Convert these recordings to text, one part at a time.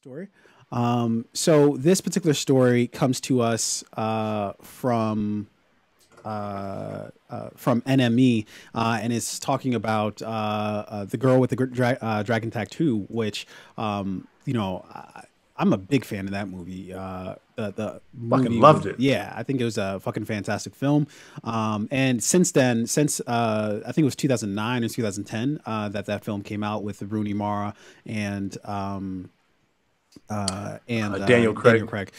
story. So this particular story comes to us from NME, and it's talking about the girl with the dragon tattoo, which I'm a big fan of that movie. The Fucking movie was, loved it. yeah, I think it was a fucking fantastic film. And since then, since I think it was 2009 or 2010 that film came out with Rooney Mara and Daniel Daniel Craig. Craig.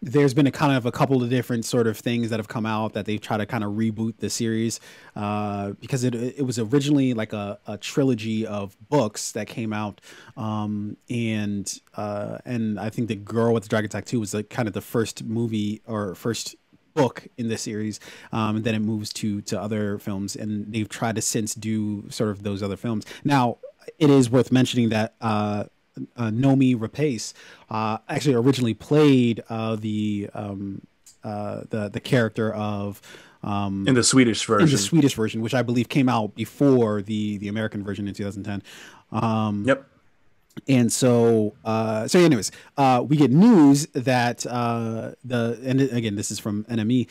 There's been a kind of a couple of different sort of things that have come out that they try to kind of reboot the series because it was originally like a trilogy of books that came out, and I think the Girl with the Dragon Tattoo was like kind of the first movie or first book in the series, and then it moves to other films, and they've tried to since do sort of those other films. Now, it is worth mentioning that Nomi Rapace actually originally played the character of In the Swedish in the version. Swedish version, which I believe came out before the American version in 2010. Yep. And so anyways, we get news that and again, this is from NME.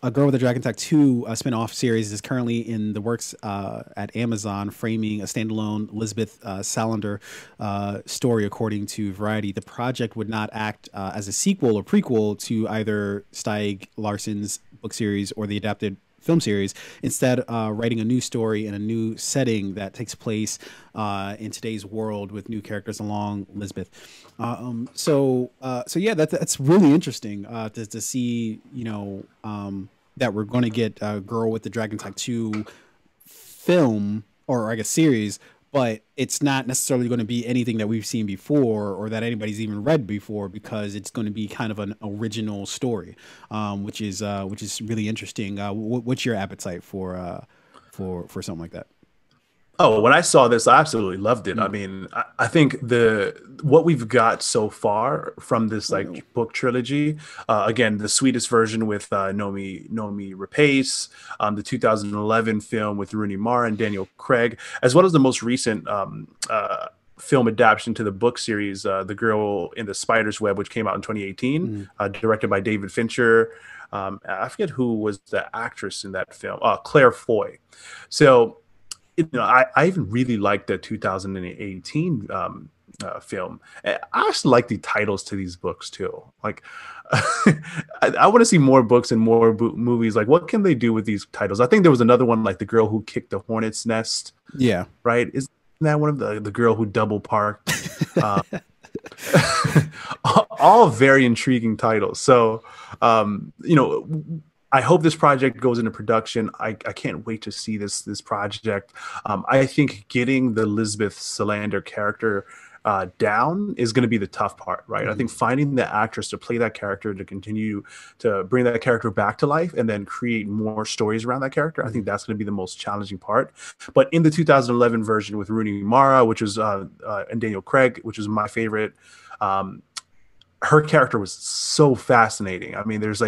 A Girl with a Dragon Tattoo spin-off series is currently in the works at Amazon, framing a standalone Lisbeth Salander story, according to Variety. The project would not act as a sequel or prequel to either Stieg Larsson's book series or the adapted film series, instead writing a new story in a new setting that takes place in today's world with new characters along Lisbeth. So yeah, that's really interesting to see, that we're going to get a Girl with the Dragon Tattoo film, or I guess series, but it's not necessarily going to be anything that we've seen before or that anybody's even read before, because it's going to be kind of an original story, which is really interesting. What's your appetite for something like that? Oh, when I saw this, I absolutely loved it. I Mm. mean, I think the what we've got so far from this like book trilogy, again, the Swedish version with Nomi Rapace, the 2011 film with Rooney Mara and Daniel Craig, as well as the most recent film adaptation to the book series, The Girl in the Spider's Web, which came out in 2018, Mm. directed by David Fincher. I forget who was the actress in that film, Claire Foy. So I even really liked the 2018 film. I actually like the titles to these books too. Like, I want to see more books and more movies. Like, what can they do with these titles? I think there was another one, like The Girl Who Kicked the Hornet's Nest, Yeah. right? Isn't that one of the Girl Who Double Parked? Uh, all very intriguing titles. So, I hope this project goes into production. I can't wait to see this project. I think getting the Lisbeth Salander character down is going to be the tough part, right? I Mhm. think finding the actress to play that character, to continue to bring that character back to life and then create more stories around that character, I think Mhm. that's going to be the most challenging part. But in the 2011 version with Rooney Mara, which was and Daniel Craig, which is my favorite, um, her character was so fascinating. I mean, there's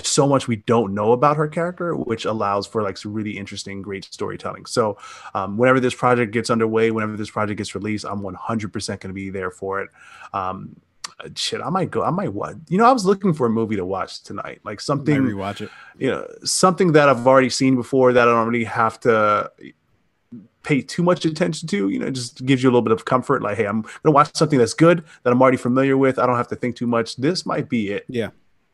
so much we don't know about her character, which allows for like some really interesting, great storytelling. So, whenever this project gets underway, whenever this project gets released, I'm 100% going to be there for it. Um, Shit, I might go. I might what? I was looking for a movie to watch tonight, like Might something, rewatch it. something that I've already seen before that I don't really have to pay too much attention to. It just gives you a little bit of comfort. Like, hey, I'm gonna watch something that's good that I'm already familiar with. I don't have to think too much. This might be it. Yeah.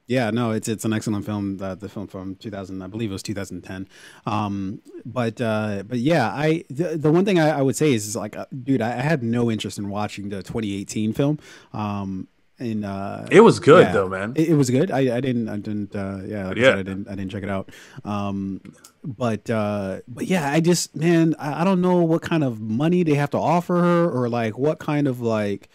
Yeah, no, it's an excellent film. The film from 2000, I believe it was 2010. But yeah, the one thing I would say is like, dude, I had no interest in watching the 2018 film. And It was good yeah, though, man. it was good. I didn't yeah, like I said, Yeah. I didn't check it out. Um, but yeah, I just, man, I don't know what kind of money they have to offer her, or like what kind of like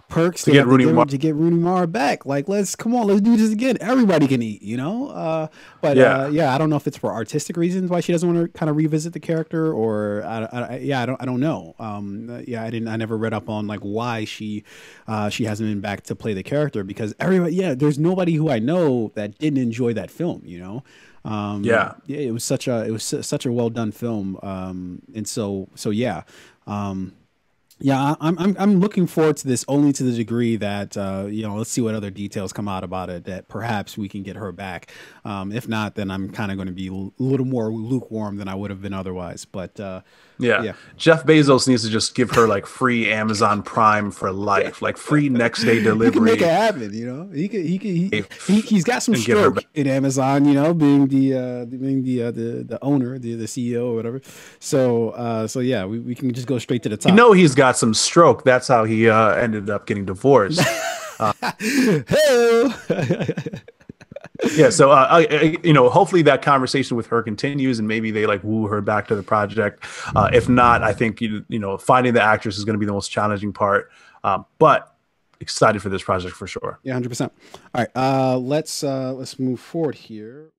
perks To they get have to Rooney give her Mara. to get Rooney Mara back. Like, let's come on, let's do this again. Everybody can eat. Yeah. Yeah, I don't know if it's for artistic reasons why she doesn't want to kind of revisit the character, or yeah, I don't know. Yeah, I never read up on like why she hasn't been back to play the character, because everybody, yeah, there's nobody who I know that didn't enjoy that film. Yeah. Yeah, it was such a well done film. And so yeah. Um, Yeah, I'm looking forward to this only to the degree that let's see what other details come out about it that perhaps we can get her back. If not, then I'm kind of going to be a little more lukewarm than I would have been otherwise. But Yeah. yeah, Jeff Bezos needs to just give her like free Amazon Prime for life, like free next day he can make it delivery happen. He's got some and get her back. stroke in Amazon. Being the owner, the CEO or whatever. So yeah, we can just go straight to the You top. know he's got some stroke. That's how he ended up getting divorced. Hey. Yeah, so hopefully that conversation with her continues, and maybe they like woo her back to the project. If not, I think finding the actress is going to be the most challenging part. But excited for this project for sure. Yeah, 100%. All right, let's move forward here.